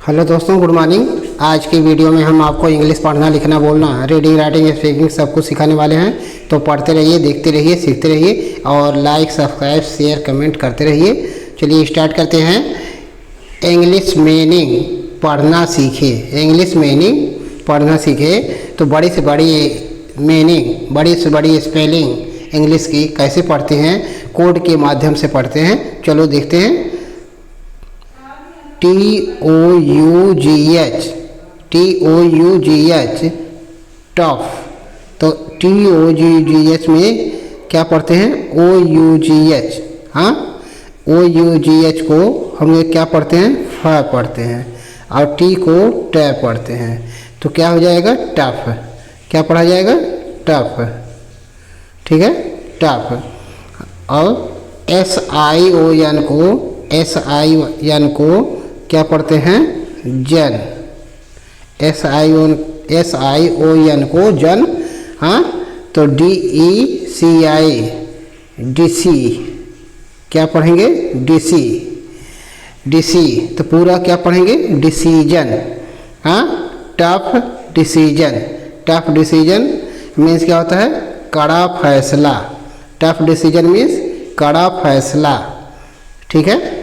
Hello दोस्तों, good morning. आज की वीडियो में हम आपको इंग्लिश पढ़ना, लिखना, बोलना, रीडिंग, राइटिंग, स्पीकिंग सब कुछ सिखाने वाले हैं। तो पढ़ते रहिए, देखते रहिए, सीखते रहिए और लाइक, सब्सक्राइब, शेयर, कमेंट करते रहिए। चलिए स्टार्ट करते हैं। इंग्लिश मीनिंग पढ़ना सीखे। इंग्लिश मीनिंग पढ़ना सीखे तो बड़ी से बड़ी मीनिंग, बड़ी से बड़ी स्पेलिंग इंग्लिश की कैसे पढ़ते हैं, कोड के माध्यम से पढ़ते हैं। चलो देखते हैं। TOUGH tough. तो TOUGH में क्या पढ़ते हैं? OUGH। हाँ, OUGH को हम लोग क्या पढ़ते हैं? फ पढ़ते हैं और T को ट पढ़ते हैं। तो क्या हो जाएगा? टफ। क्या पढ़ा जाएगा? टफ। ठीक है, टफ। और SION को क्या पढ़ते हैं? जन। SION को जन। हाँ, तो DECI डीसी क्या पढ़ेंगे? डीसी। तो पूरा क्या पढ़ेंगे? डिसीजन। हाँ, tough decision. Tough decision means क्या होता है? कड़ा फैसला। टफ डिसीजन मीन्स कड़ा फैसला। ठीक है।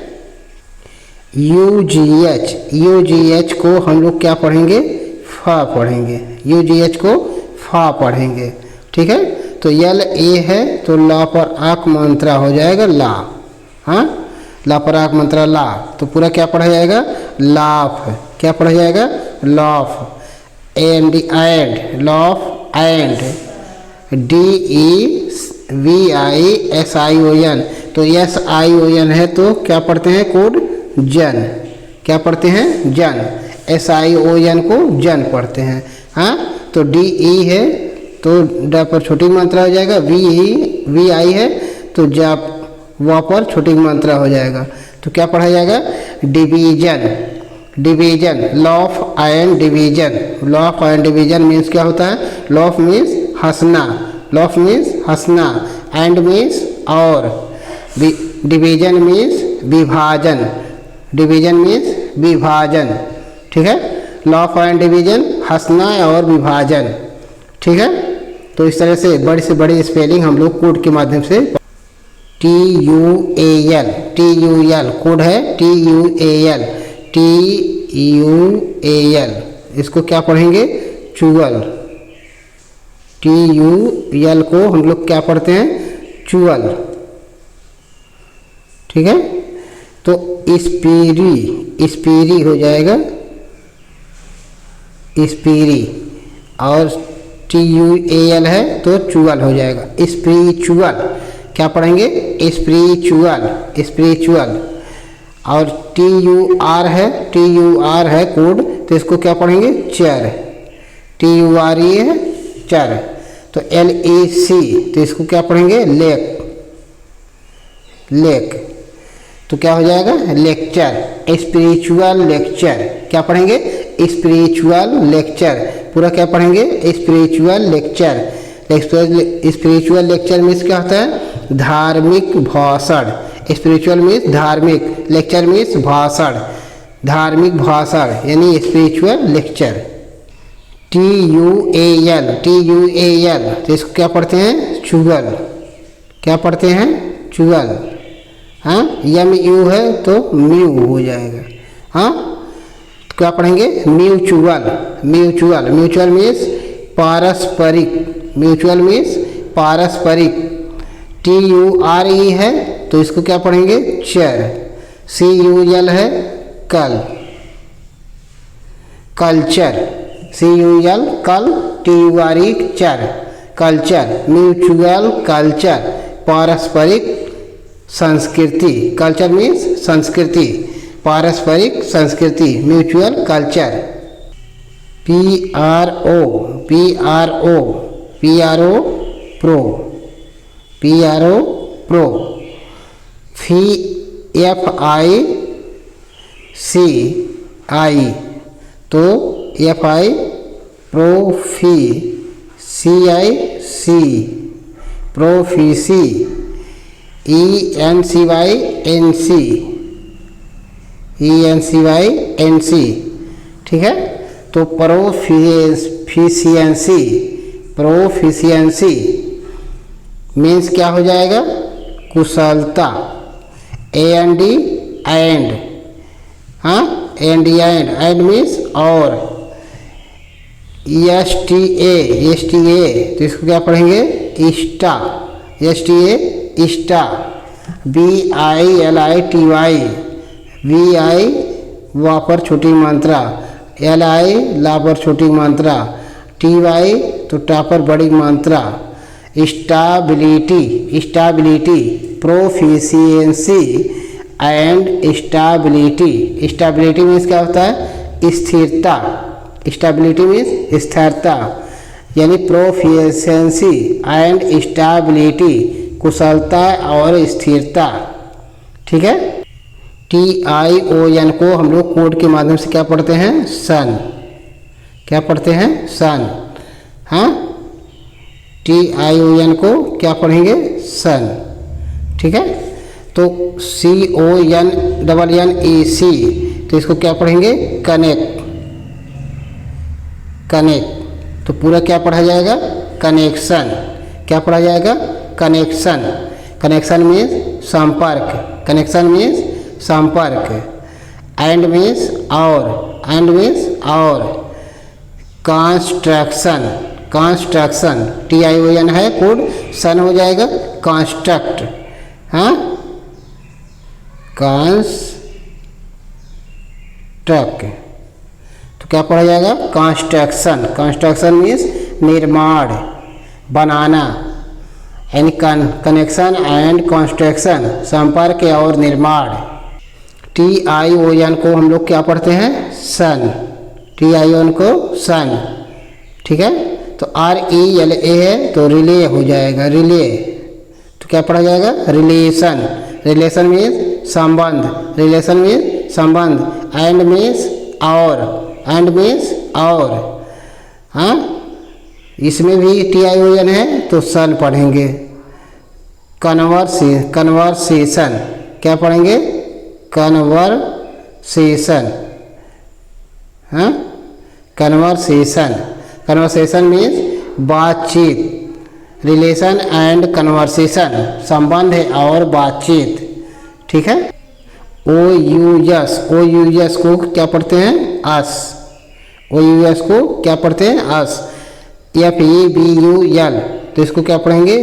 यूजीएच को हम लोग क्या पढ़ेंगे? फ पढ़ेंगे। यूजीएच को फ पढ़ेंगे। ठीक है। तो LA है तो ला पर आक मंत्रा हो जाएगा ला। हाँ, ला पर आक मंत्रा ला। तो पूरा क्या पढ़ा जाएगा? लाफ। क्या पढ़ा जाएगा? Laugh. And loaf and DEVISION। तो SION है तो क्या पढ़ते हैं? कोड जन। क्या पढ़ते हैं? जन। SION को जन पढ़ते हैं। हाँ, तो DE है तो ड पर छोटी मात्रा हो जाएगा। VI है तो जा व पर छोटी मात्रा हो जाएगा। तो क्या पढ़ा जाएगा? Division. Loaf and division. Loaf and division means क्या होता है? लॉफ मीन्स हंसना। लॉफ मीन्स हंसना। एंड मीन्स और। डिवीजन मीन्स विभाजन। डिवीजन मीन्स विभाजन। ठीक है। लॉफ एंड डिवीजन, हंसना और विभाजन। ठीक है। तो इस तरह से बड़ी स्पेलिंग हम लोग कोड के माध्यम से TUAL कोड है। TUAL इसको क्या पढ़ेंगे? चुअल। TUL को हम लोग क्या पढ़ते हैं? चुअल। ठीक है। तो स्पीरी हो जाएगा स्पीरी। और TUAL है तो चुअल हो जाएगा स्पिरिचुअल। क्या पढ़ेंगे? स्पिरिचुअल। और TUR है कोड तो इसको क्या पढ़ेंगे? चर। TURE है चर। तो LEC तो इसको क्या पढ़ेंगे? लेक। तो क्या हो जाएगा? लेक्चर। Spiritual lecture. क्या पढ़ेंगे? Spiritual lecture. पूरा क्या पढ़ेंगे? Spiritual lecture. Spiritual lecture means क्या होता है? धार्मिक भाषण। स्पिरिचुअल मीन्स धार्मिक, लेक्चर मीन्स भाषण। धार्मिक भाषण यानी स्पिरिचुअल लेक्चर। TUAL तो इसको क्या पढ़ते हैं? चुगल। क्या पढ़ते हैं? चुगल। हाँ, MU है तो म्यू हो जाएगा। हाँ, तो क्या पढ़ेंगे? म्यूचुअल मीन्स पारस्परिक। म्यूचुअल मीन्स पारस्परिक। TURE है तो इसको क्या पढ़ेंगे? चर। CUL है कल। कल्चर। CUL कल। TURE चर। कल्चर। म्यूचुअल कल्चर पारस्परिक संस्कृति। कल्चर मीन्स संस्कृति। पारस्परिक संस्कृति mutual culture. PRO pro. FICI तो FI प्रोफी। CIC प्रोफीसी। ENCYNC ठीक है। तो प्रोफिशिएंसी मीन्स क्या हो जाएगा, कुशलता। एंड एंड मीन्स और। एस टी ए तो इसको क्या पढ़ेंगे, इष्टा। इष्टा। BILITY VI वा पर छोटी मात्रा, LI ला पर छोटी मात्रा, TY तो टा पर बड़ी मात्रा। Stability proficiency and stability means क्या होता है, स्थिरता। स्टेबिलिटी मीन्स स्थिरता, यानी प्रोफिशिएंसी एंड स्टेबिलिटी कुशलता और स्थिरता। ठीक है। TION को हम लोग कोड के माध्यम से क्या पढ़ते हैं, सन। क्या पढ़ते हैं, सन। हाँ, TION को क्या पढ़ेंगे, सन। ठीक है। तो CONNEC तो इसको क्या पढ़ेंगे, कनेक्ट। तो पूरा क्या पढ़ा जाएगा, कनेक्शन। क्या पढ़ा जाएगा, कनेक्शन मीन्स संपर्क। एंड मीन्स और। कंस्ट्रक्शन TION है कोड, सन हो जाएगा कंस्ट्रक्ट। हाँ, कंस्ट्रक्ट तो क्या पढ़ा जाएगा, कंस्ट्रक्शन मीन्स निर्माण, बनाना। यानी कनेक्शन एंड कंस्ट्रक्शन संपर्क और निर्माण। TION को हम लोग क्या पढ़ते हैं, सन। TION को सन। ठीक है। तो RELA है तो रिले हो जाएगा, रिले। तो क्या पढ़ा जाएगा, रिलेशन मीन्स संबंध। एंड मीन्स और। हाँ, इसमें भी TION है तो सन पढ़ेंगे। कन्वर्सेशन क्या पढ़ेंगे, कन्वर्सेशन। हाँ, कन्वर्सेशन मीन्स बातचीत। रिलेशन एंड कन्वर्सेशन संबंध है और बातचीत। ठीक है। OUS को क्या पढ़ते हैं, अस। OUS को क्या पढ़ते हैं, अस। FEBUL तो इसको क्या पढ़ेंगे,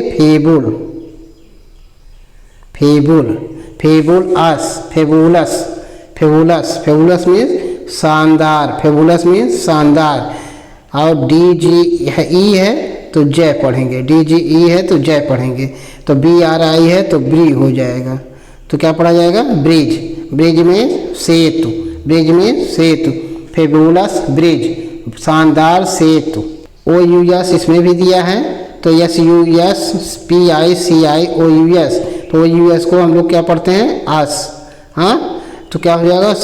फेबुलस मीन्स शानदार। और DGE है तो जय पढ़ेंगे। तो BRI है तो ब्री हो जाएगा। तो क्या पढ़ा जाएगा, ब्रिज में सेतु। फेबुलस ब्रिज, शानदार सेतु। OUS इसमें भी दिया है तो SUSPICIOUS तो OUS को हम लोग क्या पढ़ते हैं, अस। हाँ, तो क्या हो जाएगा,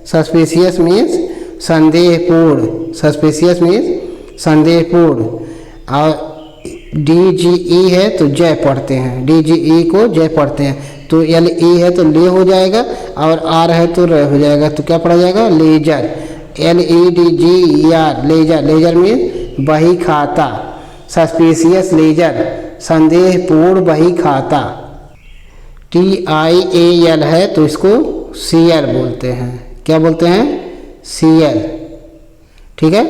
सस्पिशियस मीन्स संदेहपूर्ण। और DGE है तो जय पढ़ते हैं, DGE को जय पढ़ते हैं। तो LE है तो ले हो जाएगा और R है तो र हो जाएगा। तो क्या पढ़ा जाएगा, लेजर। LEDGER लेजर मीन्स बही खाता। सस्पिशियस लेजर, संदेहपूर्ण बही खाता। TIAL है तो इसको CL बोलते हैं। क्या बोलते हैं, CL। ठीक है।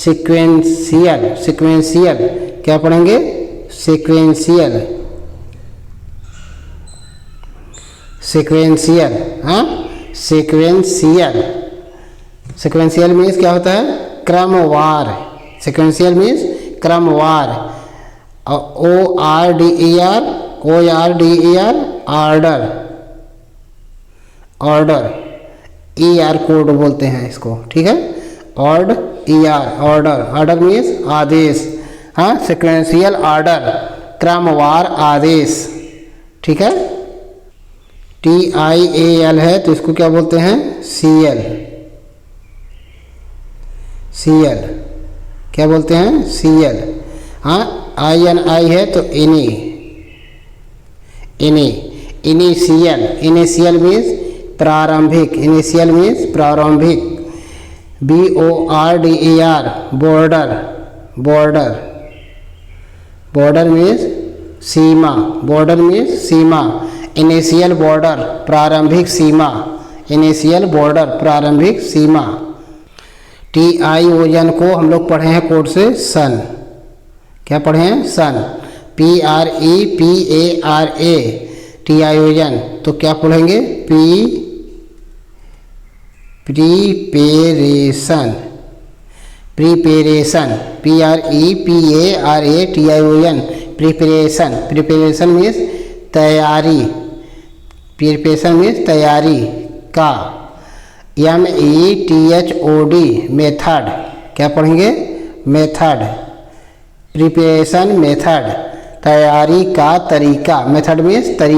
SEQUENTIAL सिक्वेंशियल क्या पढ़ेंगे, सिक्वेंशियल। हाँ, सिक्वेंशियल मीन्स क्या होता है, क्रमवार। सिक्वेंशियल मीन्स क्रमवार। ORDER order. ER कोड बोलते हैं इसको। ठीक है। ऑर्डर मीन्स आदेश। हाँ, सिक्वेंशियल ऑर्डर, क्रमवार आदेश। ठीक है। TIAL है तो इसको क्या बोलते हैं, CL। CL, क्या बोलते हैं? CL। हाँ, INI है तो इनी, इनिशियल। इनिशियल मीन्स प्रारंभिक, इनिशियल मीन्स प्रारंभिक। BORDER, border, border, border means सीमा, बॉर्डर मीन्स सीमा। इनिशियल बॉर्डर, प्रारंभिक सीमा, इनिशियल बॉर्डर, प्रारंभिक सीमा। TION को हम लोग पढ़े हैं कोड से सन, क्या पढ़े हैं? सन। PREPARA, TION, तो क्या पढ़ेंगे? Preparation, preparation, PREPARATION, preparation. Preparation means तैयारी, प्रिपरेशन मीन्स तैयारी का। METHOD, मेथड, क्या पढ़ेंगे? मेथड। प्रिपरेशन मेथड, तैयारी का तरीका, मेथड मीन्स तरीका।